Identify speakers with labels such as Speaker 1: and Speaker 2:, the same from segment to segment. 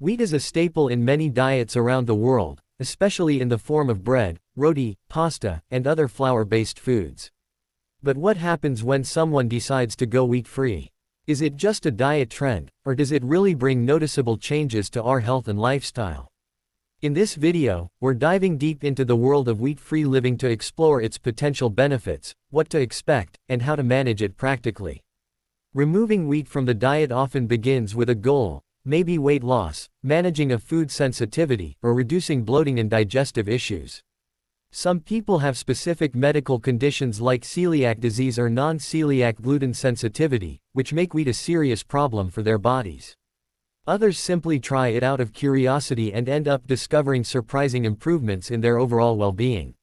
Speaker 1: Wheat is a staple in many diets around the world, especially in the form of bread, roti, pasta, and other flour-based foods. But what happens when someone decides to go wheat-free? Is it just a diet trend, or does it really bring noticeable changes to our health and lifestyle? In this video, we're diving deep into the world of wheat-free living to explore its potential benefits, what to expect, and how to manage it practically. Removing wheat from the diet often begins with a goal, maybe weight loss, managing a food sensitivity, or reducing bloating and digestive issues. Some people have specific medical conditions like celiac disease or non-celiac gluten sensitivity, which make wheat a serious problem for their bodies. Others simply try it out of curiosity and end up discovering surprising improvements in their overall well-being.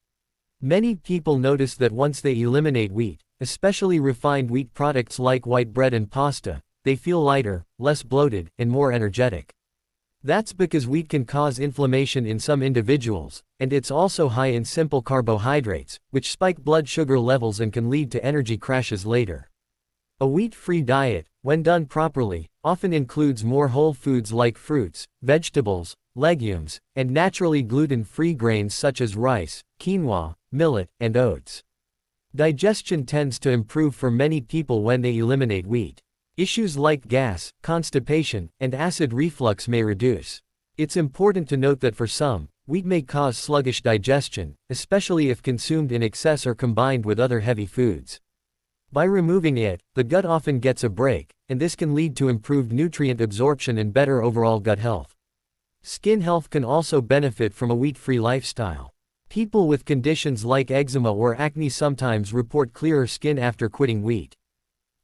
Speaker 1: Many people notice that once they eliminate wheat, especially refined wheat products like white bread and pasta, they feel lighter, less bloated, and more energetic. That's because wheat can cause inflammation in some individuals, and it's also high in simple carbohydrates, which spike blood sugar levels and can lead to energy crashes later. A wheat-free diet, when done properly, often includes more whole foods like fruits, vegetables, legumes, and naturally gluten-free grains such as rice, quinoa, millet, and oats. Digestion tends to improve for many people when they eliminate wheat. Issues like gas, constipation, and acid reflux may reduce. It's important to note that for some, wheat may cause sluggish digestion, especially if consumed in excess or combined with other heavy foods. By removing it, the gut often gets a break, and this can lead to improved nutrient absorption and better overall gut health. Skin health can also benefit from a wheat-free lifestyle. People with conditions like eczema or acne sometimes report clearer skin after quitting wheat.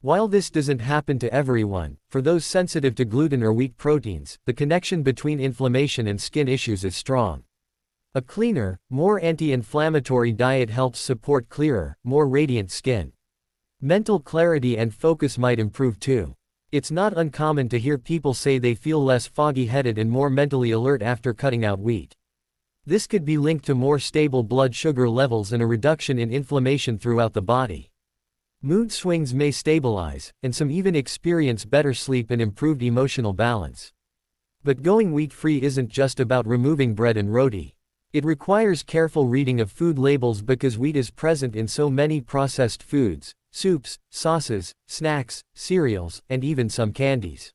Speaker 1: While this doesn't happen to everyone, for those sensitive to gluten or wheat proteins, the connection between inflammation and skin issues is strong. A cleaner, more anti-inflammatory diet helps support clearer, more radiant skin. Mental clarity and focus might improve too. It's not uncommon to hear people say they feel less foggy-headed and more mentally alert after cutting out wheat. This could be linked to more stable blood sugar levels and a reduction in inflammation throughout the body. Mood swings may stabilize, and some even experience better sleep and improved emotional balance. But going wheat-free isn't just about removing bread and roti. It requires careful reading of food labels because wheat is present in so many processed foods, soups, sauces, snacks, cereals, and even some candies.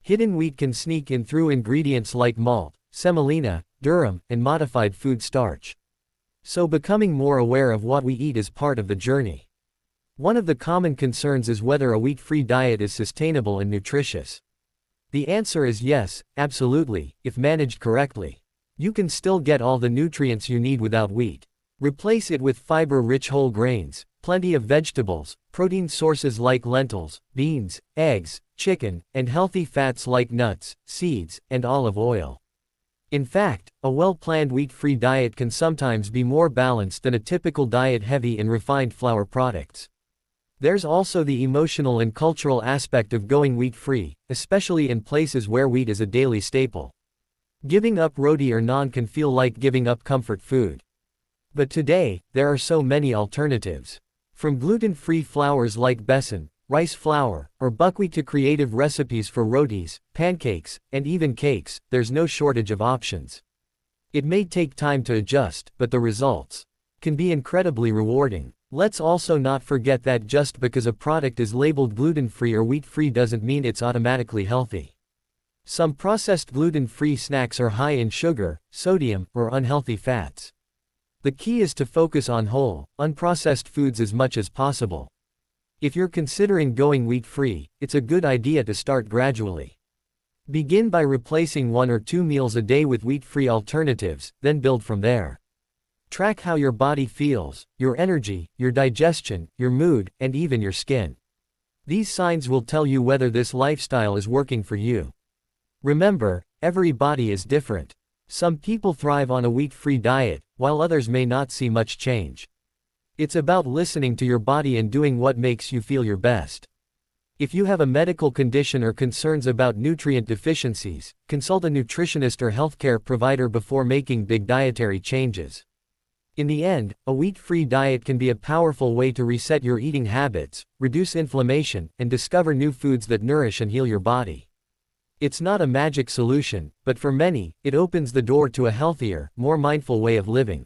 Speaker 1: Hidden wheat can sneak in through ingredients like malt, semolina, durum, and modified food starch. So becoming more aware of what we eat is part of the journey. One of the common concerns is whether a wheat-free diet is sustainable and nutritious. The answer is yes, absolutely, if managed correctly. You can still get all the nutrients you need without wheat. Replace it with fiber-rich whole grains, plenty of vegetables, protein sources like lentils, beans, eggs, chicken, and healthy fats like nuts, seeds, and olive oil. In fact, a well-planned wheat-free diet can sometimes be more balanced than a typical diet heavy in refined flour products. There's also the emotional and cultural aspect of going wheat-free, especially in places where wheat is a daily staple. Giving up roti or naan can feel like giving up comfort food. But today, there are so many alternatives. From gluten-free flours like besan, rice flour, or buckwheat to creative recipes for rotis, pancakes, and even cakes, there's no shortage of options. It may take time to adjust, but the results can be incredibly rewarding. Let's also not forget that just because a product is labeled gluten-free or wheat-free doesn't mean it's automatically healthy. Some processed gluten-free snacks are high in sugar, sodium, or unhealthy fats. The key is to focus on whole, unprocessed foods as much as possible. If you're considering going wheat-free, it's a good idea to start gradually. Begin by replacing 1 or 2 meals a day with wheat-free alternatives, then build from there. Track how your body feels, your energy, your digestion, your mood, and even your skin. These signs will tell you whether this lifestyle is working for you. Remember, every body is different. Some people thrive on a wheat-free diet, while others may not see much change. It's about listening to your body and doing what makes you feel your best. If you have a medical condition or concerns about nutrient deficiencies, consult a nutritionist or healthcare provider before making big dietary changes. In the end, a wheat-free diet can be a powerful way to reset your eating habits, reduce inflammation, and discover new foods that nourish and heal your body. It's not a magic solution, but for many, it opens the door to a healthier, more mindful way of living.